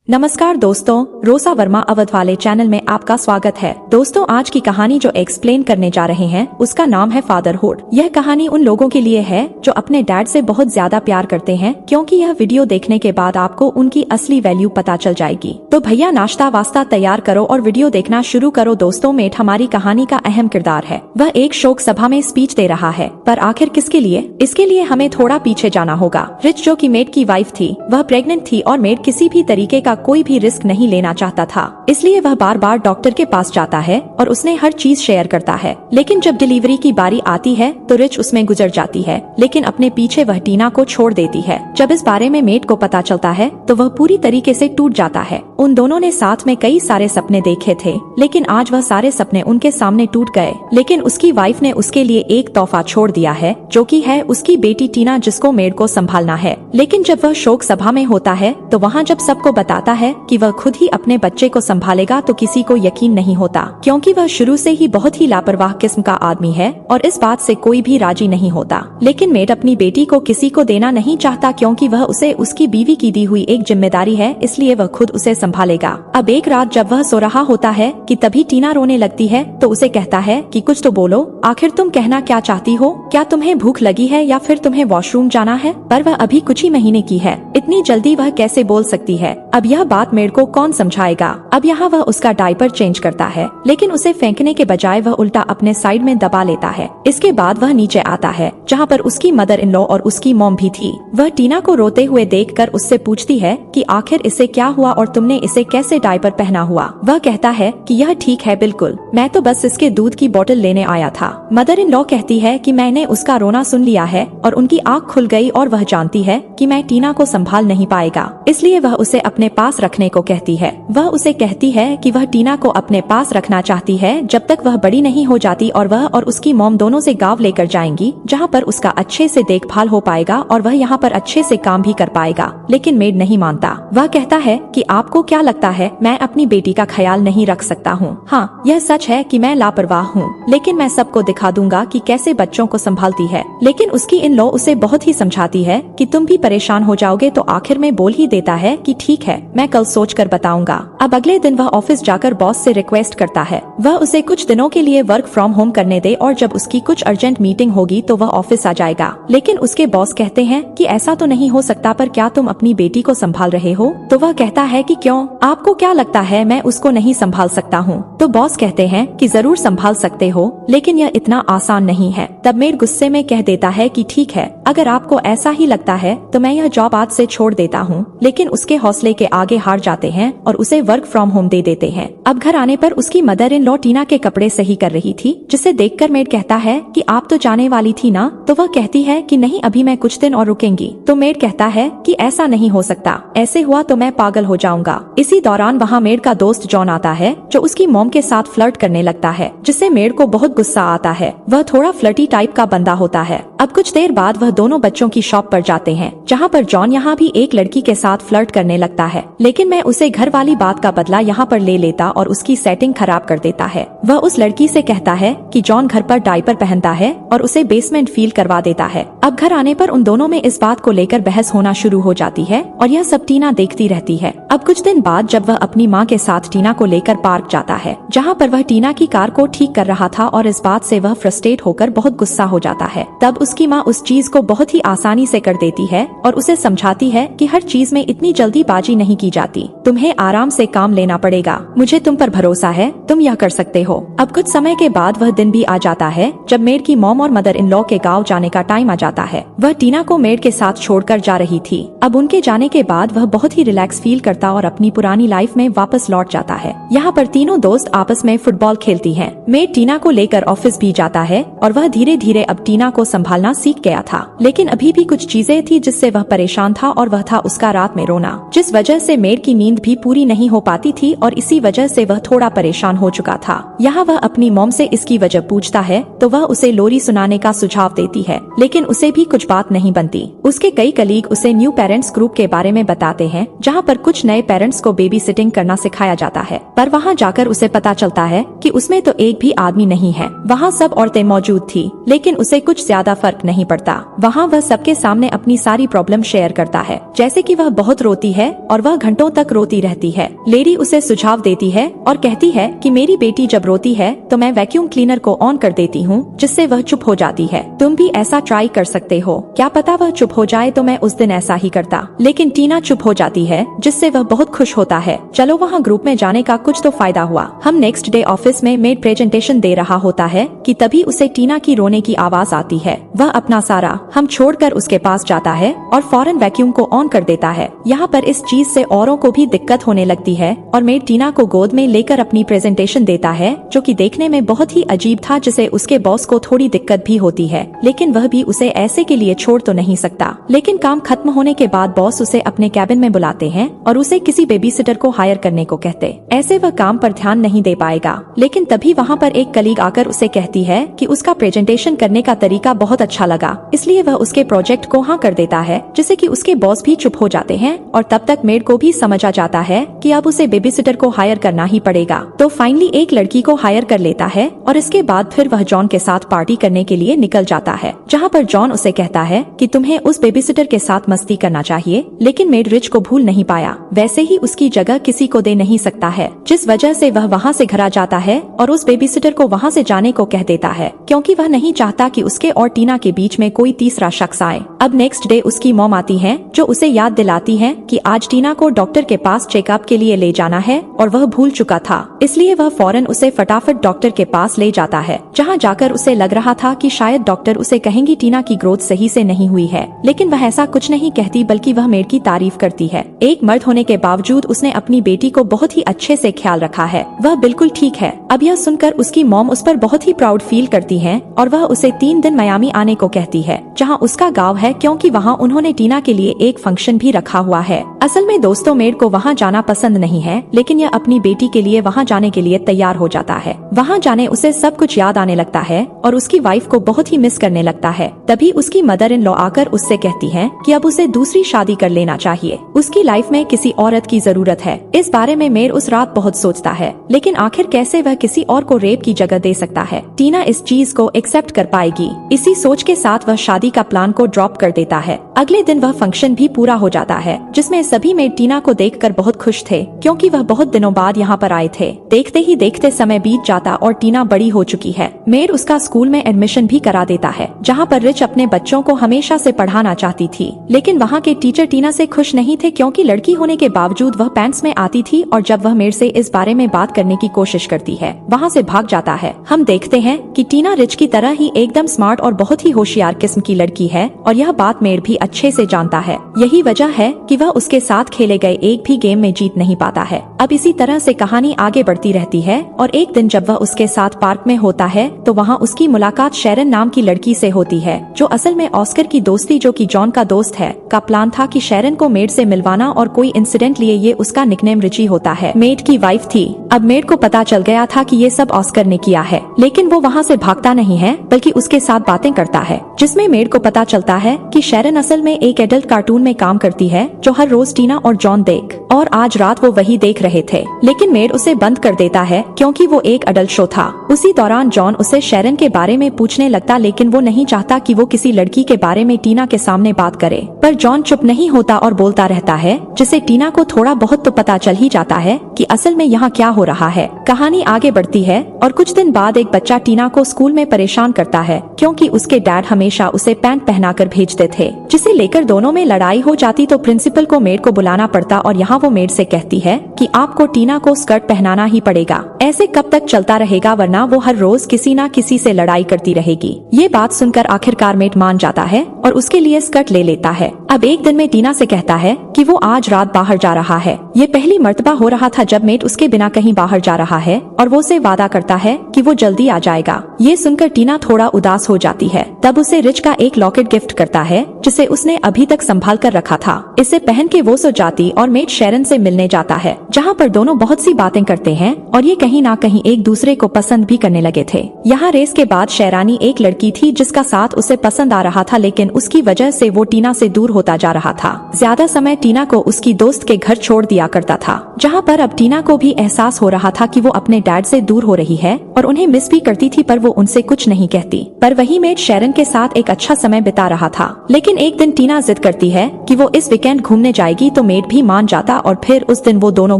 नमस्कार दोस्तों, रोसा वर्मा अवध वाले चैनल में आपका स्वागत है। दोस्तों, आज की कहानी जो एक्सप्लेन करने जा रहे हैं उसका नाम है फादरहुड। यह कहानी उन लोगों के लिए है जो अपने डैड से बहुत ज्यादा प्यार करते हैं, क्योंकि यह वीडियो देखने के बाद आपको उनकी असली वैल्यू पता चल जाएगी। तो भैया नाश्ता वास्ता तैयार करो और वीडियो देखना शुरू करो। दोस्तों, मेट हमारी कहानी का अहम किरदार है। वह एक शोक सभा में स्पीच दे रहा है, पर आखिर किसके लिए? इसके लिए हमें थोड़ा पीछे जाना होगा। रिच, जो की मेट की वाइफ थी, वह प्रेग्नेंट थी और मेट किसी भी तरीके का कोई भी रिस्क नहीं लेना चाहता था, इसलिए वह बार बार डॉक्टर के पास जाता है और उसने हर चीज शेयर करता है। लेकिन जब डिलीवरी की बारी आती है तो रिच उसमें गुजर जाती है, लेकिन अपने पीछे वह टीना को छोड़ देती है। जब इस बारे में मेट को पता चलता है तो वह पूरी तरीके से टूट जाता है। उन दोनों ने साथ में कई सारे सपने देखे थे, लेकिन आज वह सारे सपने उनके सामने टूट गए। लेकिन उसकी वाइफ ने उसके लिए एक तोहफा छोड़ दिया है, जो कि है उसकी बेटी टीना, जिसको मेट को संभालना है। लेकिन जब वह शोक सभा में होता है तो वहाँ जब सबको बताता है कि वह खुद ही अपने बच्चे को संभालेगा तो किसी को यकीन नहीं होता, क्योंकि वह शुरू से ही बहुत ही लापरवाह किस्म का आदमी है और इस बात से कोई भी राजी नहीं होता। लेकिन मेट अपनी बेटी को किसी को देना नहीं चाहता, क्योंकि वह उसे उसकी बीवी की दी हुई एक जिम्मेदारी है, इसलिए वह खुद उसे संभालेगा। अब एक रात जब वह सो रहा होता है कि तभी टीना रोने लगती है तो उसे कहता है कि कुछ तो बोलो, आखिर तुम कहना क्या चाहती हो? क्या तुम्हें भूख लगी है या फिर तुम्हें वॉशरूम जाना है? पर वह अभी कुछ ही महीने की है, इतनी जल्दी वह कैसे बोल सकती है? अब यह बात मेट को कौन समझाएगा? अब यहाँ वह उसका डायपर चेंज करता है, लेकिन उसे फेंकने के बजाय वह उल्टा अपने साइड में दबा लेता है। इसके बाद वह नीचे आता है, जहाँ पर उसकी मदर इन लॉ और उसकी मॉम भी थी। वह टीना को रोते हुए देखकर उससे पूछती है कि आखिर इसे क्या हुआ और तुमने इसे कैसे डायपर पहना हुआ? वह कहता है कि यह ठीक है, बिल्कुल, मैं तो बस इसके दूध की बोतल लेने आया था। मदर इन लॉ कहती है कि मैंने उसका रोना सुन लिया है और उनकी आँख खुल गई और वह जानती है कि मैं टीना को संभाल नहीं पाएगा, इसलिए वह उसे अपने पास रखने को कहती है। वह उसे कहती है कि वह टीना को अपने पास रखना चाहती है जब तक वह बड़ी नहीं हो जाती और वह और उसकी मॉम दोनों से गांव लेकर जाएंगी, जहां पर उसका अच्छे से देखभाल हो पाएगा और वह यहाँ पर अच्छे से काम भी कर पाएगा। लेकिन मेड नहीं मानता। वह कहता है कि आपको क्या लगता है मैं अपनी बेटी का ख्याल नहीं रख सकता हूँ? हाँ, यह सच है कि मैं लापरवाह हूँ, लेकिन मैं सबको दिखा दूंगा कि कैसे बच्चों को संभालती है। लेकिन उसकी इन लॉ उसे बहुत ही समझाती है कि तुम भी परेशान हो जाओगे, तो आखिर में बोल ही देता है कि ठीक है, मैं कल सोच कर बताऊंगा। अब अगले दिन वह ऑफिस जाकर बॉस से रिक्वेस्ट करता है वह उसे कुछ दिनों के लिए वर्क फ्रॉम होम करने दे और जब उसकी कुछ अर्जेंट मीटिंग होगी तो वह ऑफिस आ जाएगा। लेकिन उसके बॉस कहते हैं कि ऐसा तो नहीं हो सकता, पर क्या तुम अपनी बेटी को संभाल रहे हो? तो वह कहता है कि क्यों, आपको क्या लगता है मैं उसको नहीं संभाल सकता हूँ? तो बॉस कहते हैं कि जरूर संभाल सकते हो, लेकिन यह इतना आसान नहीं है। तब मेट गुस्से में कह देता है कि ठीक है, अगर आपको ऐसा ही लगता है तो मैं यह जॉब आज से छोड़ देता हूँ। लेकिन उसके हौसले के आगे हार जाते हैं और उसे वर्क फ्रॉम होम दे देते हैं। अब घर आने पर उसकी मदर इन लॉ टीना के कपड़े सही कर रही थी, जिसे देखकर मेट कहता है कि आप तो जाने वाली थी ना? तो वह कहती है कि नहीं, अभी मैं कुछ दिन और रुकेंगी। तो मेट कहता है कि ऐसा नहीं हो सकता, ऐसे हुआ तो मैं पागल हो जाऊंगा। इसी दौरान वहाँ मेट का दोस्त जॉन आता है, जो उसकी मॉम के साथ फ्लर्ट करने लगता है, जिससे मेट को बहुत गुस्सा आता है। वह थोड़ा फ्लर्टी टाइप का बंदा होता है। अब कुछ देर बाद वह दोनों बच्चों की शॉप पर जाते हैं, जहाँ पर जॉन यहाँ भी एक लड़की के साथ फ्लर्ट करने लगता है, लेकिन मैं उसे घर वाली बात का बदला यहाँ पर ले लेता और उसकी सेटिंग खराब कर देता है। वह उस लड़की से कहता है कि जॉन घर पर डायपर पहनता है और उसे बेसमेंट फील करवा देता है। अब घर आने पर उन दोनों में इस बात को लेकर बहस होना शुरू हो जाती है और यह सब टीना देखती रहती है। अब कुछ दिन बाद जब वह अपनी माँ के साथ टीना को लेकर पार्क जाता है, जहाँ पर वह टीना की कार को ठीक कर रहा था और इस बात से वह फ्रस्ट्रेट होकर बहुत गुस्सा हो जाता है। तब उसकी माँ उस चीज को बहुत ही आसानी से कर देती है और उसे समझाती है कि हर चीज में इतनी जल्दीबाजी नहीं की जाती, तुम्हें आराम से काम लेना पड़ेगा, मुझे तुम पर भरोसा है, तुम यह कर सकते हो। अब कुछ समय के बाद वह दिन भी आ जाता है जब मेट की मॉम और मदर इन लॉ के गांव जाने का टाइम आ जाता है। वह टीना को मेट के साथ छोड़कर जा रही थी। अब उनके जाने के बाद वह बहुत ही रिलैक्स फील करता और अपनी पुरानी लाइफ में वापस लौट जाता है। यहाँ पर तीनों दोस्त आपस में फुटबॉल खेलती हैं। मेट टीना को लेकर ऑफिस भी जाता है और वह धीरे धीरे अब टीना को संभालना सीख गया था, लेकिन अभी भी कुछ चीजें थी जिससे वह परेशान था और वह था उसका रात में रोना, जिस वजह से मेट की नींद भी पूरी नहीं हो पाती थी और इसी वजह से वह थोड़ा परेशान हो चुका था। यहाँ वह अपनी मॉम से इसकी वजह पूछता है तो वह उसे लोरी सुनाने का सुझाव देती है, लेकिन उसे भी कुछ बात नहीं बनती। उसके कई कलीग उसे न्यू पेरेंट्स ग्रुप के बारे में बताते हैं, जहाँ पर कुछ नए पेरेंट्स स्टूडेंट्स को बेबी सिटिंग करना सिखाया जाता है। पर वहाँ जाकर उसे पता चलता है कि उसमें तो एक भी आदमी नहीं है। वहाँ सब औरतें मौजूद थी, लेकिन उसे कुछ ज्यादा फर्क नहीं पड़ता। वहाँ वह सबके सामने अपनी सारी प्रॉब्लम शेयर करता है, जैसे कि वह बहुत रोती है और वह घंटों तक रोती रहती है। लेडी उसे सुझाव देती है और कहती है कि मेरी बेटी जब रोती है तो मैं वैक्यूम क्लीनर को ऑन कर देती हूँ, जिससे वह चुप हो जाती है। तुम भी ऐसा ट्राई कर सकते हो, क्या पता वह चुप हो जाए। तो मैं उस दिन ऐसा ही करता। लेकिन टीना चुप हो जाती है, जिससे वह बहुत खुश होता है। चलो वहाँ ग्रुप में जाने का कुछ तो फायदा हुआ। हम नेक्स्ट डे ऑफिस में मेड प्रेजेंटेशन दे रहा होता है कि तभी उसे टीना की रोने की आवाज आती है। वह अपना सारा हम छोड़कर उसके पास जाता है और फौरन वैक्यूम को ऑन कर देता है। यहाँ पर इस चीज से औरों को भी दिक्कत होने लगती है और मेड टीना को गोद में लेकर अपनी प्रेजेंटेशन देता है, जो कि देखने में बहुत ही अजीब था, जिसे उसके बॉस को थोड़ी दिक्कत भी होती है, लेकिन वह भी उसे ऐसे के लिए छोड़ तो नहीं सकता। लेकिन काम खत्म होने के बाद बॉस उसे अपने कैबिन में बुलाते हैं और उसे किसी बेबीसिटर को हायर करने को कहते। ऐसे वह काम पर ध्यान नहीं दे पाएगा। लेकिन तभी वहाँ पर एक कलीग आकर उसे कहती है कि उसका प्रेजेंटेशन करने का तरीका बहुत अच्छा लगा, इसलिए वह उसके प्रोजेक्ट को हाँ कर देता है, जिससे कि उसके बॉस भी चुप हो जाते हैं। और तब तक मेड को भी समझ आ जाता है कि अब उसे बेबीसिटर को हायर करना ही पड़ेगा। तो फाइनली एक लड़की को हायर कर लेता है और इसके बाद फिर वह जॉन के साथ पार्टी करने के लिए निकल जाता है, जहाँ पर जॉन उसे कहता है कि तुम्हें उस बेबीसिटर के साथ मस्ती करना चाहिए। लेकिन मेड रिच को भूल नहीं पाया, वैसे ही उसकी जगह किसी को दे नहीं सकता है, जिस वजह से वह वहाँ से घर आ जाता है और उस बेबीसिटर को वहाँ से जाने को कह देता है, क्योंकि वह नहीं चाहता कि उसके और टीना के बीच में कोई तीसरा शख्स आए। अब नेक्स्ट डे उसकी मॉम आती है, जो उसे याद दिलाती है कि आज टीना को डॉक्टर के पास चेकअप के लिए ले जाना है और वह भूल चुका था। इसलिए वह फौरन उसे फटाफट डॉक्टर के पास ले जाता है, जहाँ जाकर उसे लग रहा था कि शायद डॉक्टर उसे कहेंगी टीना की ग्रोथ सही से नहीं हुई है, लेकिन वह ऐसा कुछ नहीं कहती, बल्कि वह मेड की तारीफ करती है। एक मर्द होने के बावजूद उसने अपनी बेटी को बहुत ही अच्छे से ख्याल रखा है, वह बिल्कुल ठीक है। अब यह सुनकर उसकी मॉम उस पर बहुत ही प्राउड फील करती है और वह उसे 3 दिन मियामी आने को कहती है, जहाँ उसका गाँव है, क्योंकि वहाँ उन्होंने टीना के लिए एक फंक्शन भी रखा हुआ है। असल में दोस्तों मेड को वहाँ जाना पसंद नहीं है, लेकिन यह अपनी बेटी के लिए वहाँ जाने के लिए तैयार हो जाता है। वहाँ जाने उसे सब कुछ याद आने लगता है और उसकी वाइफ को बहुत ही मिस करने लगता है। तभी उसकी मदर इन लॉ आकर उससे कहती है कि अब उसे दूसरी शादी कर लेना चाहिए, उसकी लाइफ में किसी औरत की जरूरत है। इस बारे में मेड उस रात बहुत सोचता है, लेकिन आखिर कैसे वह किसी और को रेप की जगह दे सकता है। टीना इस चीज को एक्सेप्ट कर पाएगी, इसी सोच के साथ वह शादी का प्लान को ड्रॉप कर देता है। अगले दिन वह फंक्शन भी पूरा हो जाता है, जिसमें सभी मेड टीना को देखकर बहुत खुश थे, क्योंकि वह बहुत दिनों बाद यहाँ पर आए थे। देखते ही देखते समय बीत जाता और टीना बड़ी हो चुकी है। मेड उसका स्कूल में एडमिशन भी करा देता है, जहाँ पर रिच अपने बच्चों को हमेशा से पढ़ाना चाहती थी, लेकिन वहाँ के टीचर टीना से खुश नहीं थे, क्योंकि लड़की होने के बावजूद वह पैंट्स में आती थी। और जब वह मेड से इस बारे में बात करने की कोशिश करती है, वहाँ से भाग जाता है। हम देखते हैं कि टीना रिच की तरह ही एकदम स्मार्ट और बहुत ही होशियार किस्म की लड़की है, और यह बात मेड भी अच्छे से जानता है। यही वजह है कि वह उसके साथ खेले गए एक भी गेम में जीत नहीं पाता है। अब इसी तरह से कहानी आगे बढ़ती रहती है और एक दिन जब वह उसके साथ पार्क में होता है तो वहाँ उसकी मुलाकात शेरन नाम की लड़की से होती है, जो असल में ऑस्कर की दोस्ती, जो कि जॉन का दोस्त है, का प्लान था कि शेरन को मेड से मिलवाना, और कोई इंसिडेंट लिए ये उसका निकनेम रिची होता है, मेड की वाइफ थी। अब मेड को पता चल गया था कि ये सब ऑस्कर ने किया है, लेकिन वो वहाँ से भागता नहीं है, बल्कि उसके साथ बातें करता है, जिसमें मेड को पता चलता है कि शेरन असल में एक एडल्ट कार्टून में काम करती है, जो हर रोज टीना और जॉन देख, और आज रात वो वही देख रहे थे। लेकिन मेड उसे बंद कर देता है, क्योंकि वो एक अडल्ट शो था। उसी दौरान जॉन उसे शेरन के बारे में पूछने लगता, लेकिन वो नहीं चाहता कि वो किसी लड़की के बारे में टीना के सामने बात करे। पर जॉन चुप नहीं होता और बोलता रहता है, जिससे टीना को थोड़ा बहुत तो पता चल ही जाता है कि असल में यहाँ क्या हो रहा है। कहानी आगे बढ़ती है और कुछ दिन बाद एक बच्चा टीना को स्कूल में परेशान करता है, क्योंकि उसके डैड हमेशा उसे पैंट पहनाकर भेजते थे, जिसे लेकर दोनों में लड़ाई हो जाती। तो प्रिंसिपल को मेड को बुलाना पड़ता और यहाँ वो मेड से कहती है कि आपको टीना को स्कर्ट पहनाना ही पड़ेगा। ऐसे कब तक चलता रहेगा, वरना वो हर रोज किसी ना किसी से लड़ाई करती रहेगी। ये बात सुनकर आखिरकार मेड मान जाता है और उसके लिए स्कर्ट ले लेता है। अब एक दिन में टीना से कहता है कि वो आज रात बाहर जा रहा है। ये पहली मर्तबा हो रहा था था जब मेट उसके बिना कहीं बाहर जा रहा है और वो उसे वादा करता है कि वो जल्दी आ जाएगा। ये सुनकर टीना थोड़ा उदास हो जाती है। तब उसे रिच का एक लॉकेट गिफ्ट करता है जिसे उसने अभी तक संभाल कर रखा था। इसे पहन के वो सो जाती और मेट शेरन से मिलने जाता है, जहाँ पर दोनों बहुत सी बातें करते हैं और ये कहीं ना कहीं एक दूसरे को पसंद भी करने लगे थे। यहाँ रेस के बाद शेरानी एक लड़की थी जिसका साथ उसे पसंद आ रहा था, लेकिन उसकी वजह से वो टीना से दूर होता जा रहा था। ज्यादा समय टीना को उसकी दोस्त के घर छोड़ दिया करता था, जहाँ पर अब टीना को भी एहसास हो रहा था कि वो अपने डैड से दूर हो रही है और उन्हें मिस भी करती थी, पर वो उनसे कुछ नहीं कहती। पर वही मेट शेरन के साथ एक अच्छा समय बिता रहा था। लेकिन एक दिन टीना जिद करती है कि वो इस वीकेंड घूमने जाएगी, तो मेट भी मान जाता और फिर उस दिन वो दोनों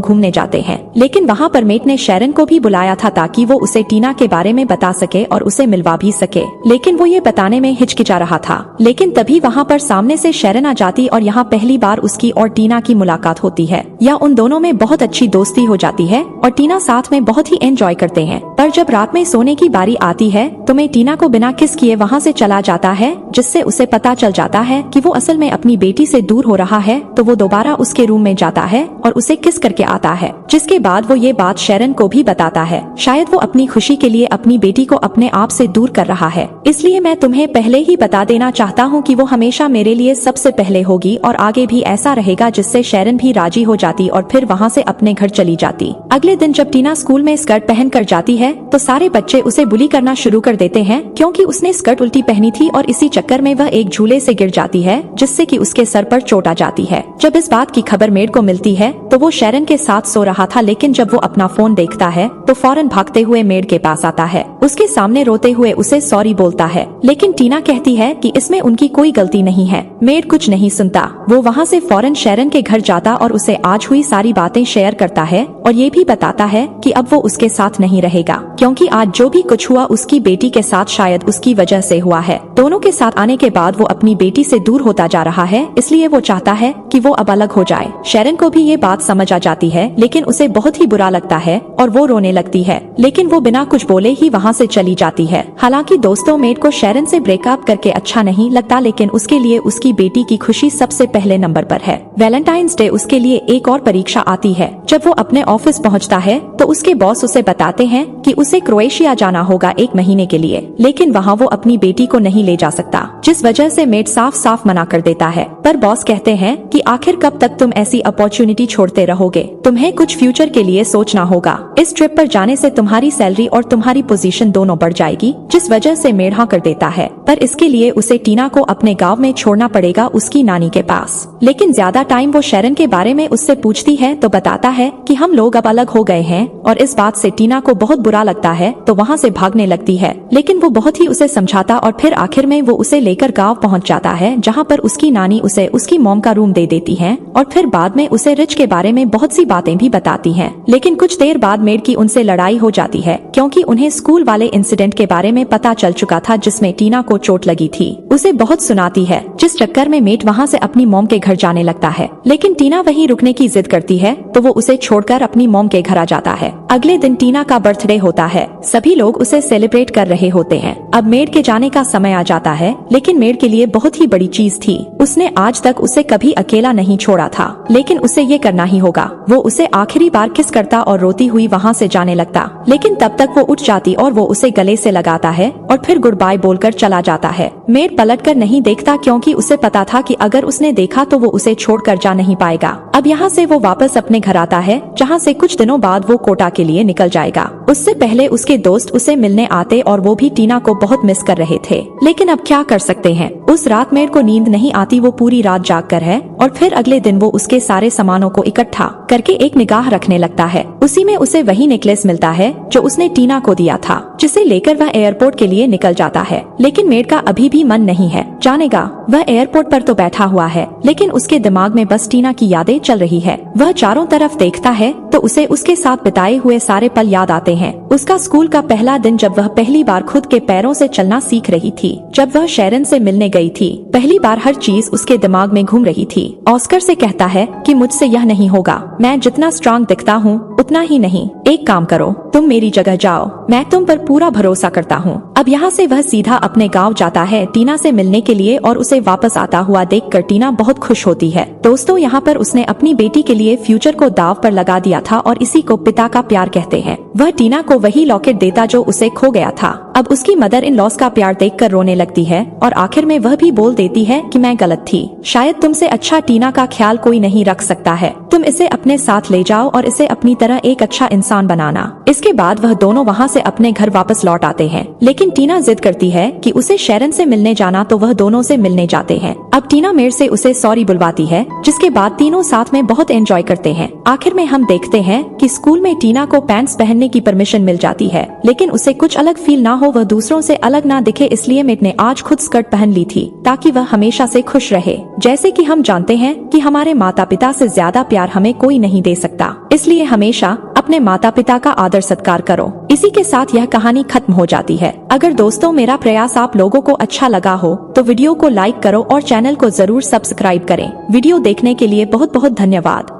घूमने जाते हैं। लेकिन वहाँ पर मेट ने शेरन को भी बुलाया था ताकि वो उसे टीना के बारे में बता सके और उसे मिलवा भी सके, लेकिन वो ये बताने में हिचकिचा रहा था। लेकिन तभी वहाँ पर सामने से शेरन आ जाती और यहाँ पहली बार उसकी और टीना की मुलाकात होती है। या उन दोनों में बहुत अच्छी दोस्ती हो जाती है और टीना साथ में बहुत ही एंजॉय करते हैं। पर जब रात में सोने की बारी आती है तो मैं टीना को बिना किस किए वहाँ से चला जाता है, जिससे उसे पता चल जाता है कि वो असल में अपनी बेटी से दूर हो रहा है। तो वो दोबारा उसके रूम में जाता है और उसे किस करके आता है, जिसके बाद वो ये बात शेरन को भी बताता है। शायद वो अपनी खुशी के लिए अपनी बेटी को अपने आप से दूर कर रहा है, इसलिए मैं तुम्हें पहले ही बता देना चाहता हूँ कि वो हमेशा मेरे लिए सबसे पहले होगी और आगे भी ऐसा रहेगा, जिससे शेरन भी राजी हो जाती और फिर वहाँ से अपने घर चली जाती। अगले दिन जब टीना स्कूल में स्कर्ट पहन कर जाती है तो सारे बच्चे उसे बुली करना शुरू कर देते हैं, क्योंकि उसने स्कर्ट उल्टी पहनी थी और इसी चक्कर में वह एक झूले से गिर जाती है, जिससे कि उसके सर पर चोट आ जाती है। जब इस बात की खबर मेड को मिलती है तो वो शेरन के साथ सो रहा था, लेकिन जब वो अपना फोन देखता है तो फौरन भागते हुए मेड के पास आता है। उसके सामने रोते हुए उसे सॉरी बोलता है, लेकिन टीना कहती है कि इसमें उनकी कोई गलती नहीं है। मेड कुछ नहीं सुनता। वो वहाँ से फौरन शेरन के घर जाता और उसे आज हुई सारी बातें शेयर करता है और ये भी बताता है कि अब वो उसके साथ नहीं रहेगा, क्योंकि आज जो भी कुछ हुआ उसकी बेटी के साथ शायद उसकी वजह से हुआ है। दोनों के साथ आने के बाद वो अपनी बेटी से दूर होता जा रहा है, इसलिए वो चाहता है कि वो अब अलग हो जाए। शेरन को भी ये बात समझ आ जाती है, लेकिन उसे बहुत ही बुरा लगता है और वो रोने लगती है, लेकिन वो बिना कुछ बोले ही वहाँ से चली जाती है। हालांकि दोस्तों, मेड को शेरन से ब्रेकअप करके अच्छा नहीं लगता, लेकिन उसके लिए उसकी बेटी की खुशी सबसे पहले नंबर पर है। वैलेंटाइंस डे उसके लिए एक और परीक्षा आती है। जब वो अपने ऑफिस पहुँचता है तो उसके बॉस उसे बताते हैं कि उसे क्रोएशिया जाना होगा 1 महीने के लिए, लेकिन वहाँ वो अपनी बेटी को नहीं ले जा सकता, जिस वजह से मेड साफ साफ मना कर देता है। पर बॉस कहते हैं कि आखिर कब तक तुम ऐसी अपॉर्चुनिटी छोड़ते रहोगे, तुम्हें कुछ फ्यूचर के लिए सोचना होगा। इस ट्रिप पर जाने से तुम्हारी सैलरी और तुम्हारी पोजीशन दोनों बढ़ जाएगी, जिस वजह से मेड हाँ कर देता है। पर इसके लिए उसे टीना को अपने गाँव में छोड़ना पड़ेगा, उसकी नानी के पास। लेकिन ज्यादा टाइम वो शेरन के बारे में उससे पूछती है तो बताता है कि हम लोग अब अलग हो गए हैं, और इस बात से टीना को बहुत बुरा लगता है तो वहाँ से भागने लगती है। लेकिन वो बहुत ही उसे समझाता और फिर आखिर में वो उसे लेकर गाँव पहुँच जाता है, जहाँ पर उसकी नानी उसे उसकी मॉम का रूम दे देती है और फिर बाद में उसे रिच के बारे में बहुत सी बातें भी बताती हैं। लेकिन कुछ देर बाद मेड की उनसे लड़ाई हो जाती है, क्योंकि उन्हें स्कूल वाले इंसिडेंट के बारे में पता चल चुका था जिसमें टीना को चोट लगी थी। उसे बहुत सुनाती है, जिस चक्कर में मेड वहाँ से अपनी मॉम के घर जाने लगता है। लेकिन टीना वहीं रुकने की जिद करती है तो वो उसे छोड़कर अपनी मॉम के घर आ जाता है। अगले दिन टीना का बर्थडे होता है। सभी लोग उसे सेलिब्रेट कर रहे होते हैं। अब मेड के जाने का समय आ जाता है, लेकिन मेड के लिए बहुत ही बड़ी चीज थी। उसने आज तक उसे कभी अकेला नहीं छोड़ा था, लेकिन उसे ये करना ही होगा। वो उसे आखिरी बार किस करता और रोती हुई वहाँ से जाने लगता, लेकिन तब तक वो उठ जाती और वो उसे गले से लगाता है और फिर गुड बाय बोलकर चला जाता है। मेड पलटकर नहीं देखता, क्योंकि उसे पता था कि अगर उसने देखा तो वो उसे छोड़कर जा नहीं पाएगा। अब यहाँ से वो वापस अपने घर आता है, जहाँ से कुछ दिनों बाद वो कोटा के लिए निकल जाएगा। उससे पहले उसके दोस्त उसे मिलने आते और वो भी टीना को बहुत मिस कर रहे थे, लेकिन अब क्या कर सकते हैं। उस रात मेड को नींद नहीं आती, वो पूरी रात जाग कर है और फिर अगले दिन वो उसके सारे सामानों को इकट्ठा करके एक निगाह रखने लगता है। उसी में उसे वही नेकलेस मिलता है जो उसने टीना को दिया था, जिसे लेकर वह एयरपोर्ट के लिए निकल जाता है। लेकिन मेड का अभी भी मन नहीं है जाने का। वह एयरपोर्ट पर तो बैठा हुआ है, लेकिन उसके दिमाग में बस टीना की यादें चल रही है। वह चारों तरफ देखता है तो उसे उसके साथ बिताए हुए सारे पल याद आते हैं। उसका स्कूल का पहला दिन, जब वह पहली बार खुद के पैरों से चलना सीख रही थी, जब वह शेरन से मिलने गई थी। पहली बार हर चीज उसके दिमाग में घूम रही थी। ऑस्कर से कहता है कि मुझसे यह नहीं होगा, मैं जितना स्ट्रांग दिखता हूँ उतना ही नहीं। एक काम करो, तुम मेरी जगह जाओ, मैं तुम पर पूरा भरोसा करता हूँ। अब यहाँ से वह सीधा अपने गाँव जाता है टीना से मिलने के लिए, और उसे वापस आता हुआ देखकर टीना बहुत खुश होती है। दोस्तों, यहाँ पर उसने अपनी बेटी के लिए फ्यूचर को दाव पर लगा दिया था और इसी को पिता का प्यार कहते हैं। वह टीना को वही लॉकेट देता जो उसे खो गया था। अब उसकी मदर इन लॉस का प्यार देखकर रोने लगती है और आखिर में वह भी बोल देती है कि मैं गलत थी। शायद तुमसे अच्छा टीना का ख्याल कोई नहीं रख सकता है। तुम इसे अपने साथ ले जाओ और इसे अपनी तरह एक अच्छा इंसान बनाना। इसके बाद वह दोनों वहाँ से अपने घर वापस लौट आते हैं, लेकिन टीना जिद करती है कि उसे शेरन से मिलने जाना, तो वह दोनों से मिलने जाते हैं। अब टीना मेयर से उसे सॉरी बुलवाती है, जिसके बाद तीनों साथ में बहुत एंजॉय करते हैं। आखिर में हम देखते हैं कि स्कूल में टीना को पैंट्स पहनने की परमिशन मिल जाती है, लेकिन उसे कुछ अलग फील ना हो, वह दूसरों से अलग ना दिखे, इसलिए मेट ने आज खुद स्कर्ट पहन ली थी ताकि वह हमेशा से खुश रहे। जैसे कि हम जानते हैं कि हमारे माता पिता से ज्यादा प्यार हमें कोई नहीं दे सकता, इसलिए हमेशा अपने माता पिता का आदर सत्कार करो। इसी के साथ यह कहानी खत्म हो जाती है। अगर दोस्तों मेरा प्रयास आप लोगों को अच्छा लगा हो तो वीडियो को लाइक करो और चैनल को जरूर सब्सक्राइब करें। वीडियो देखने के लिए बहुत बहुत धन्यवाद।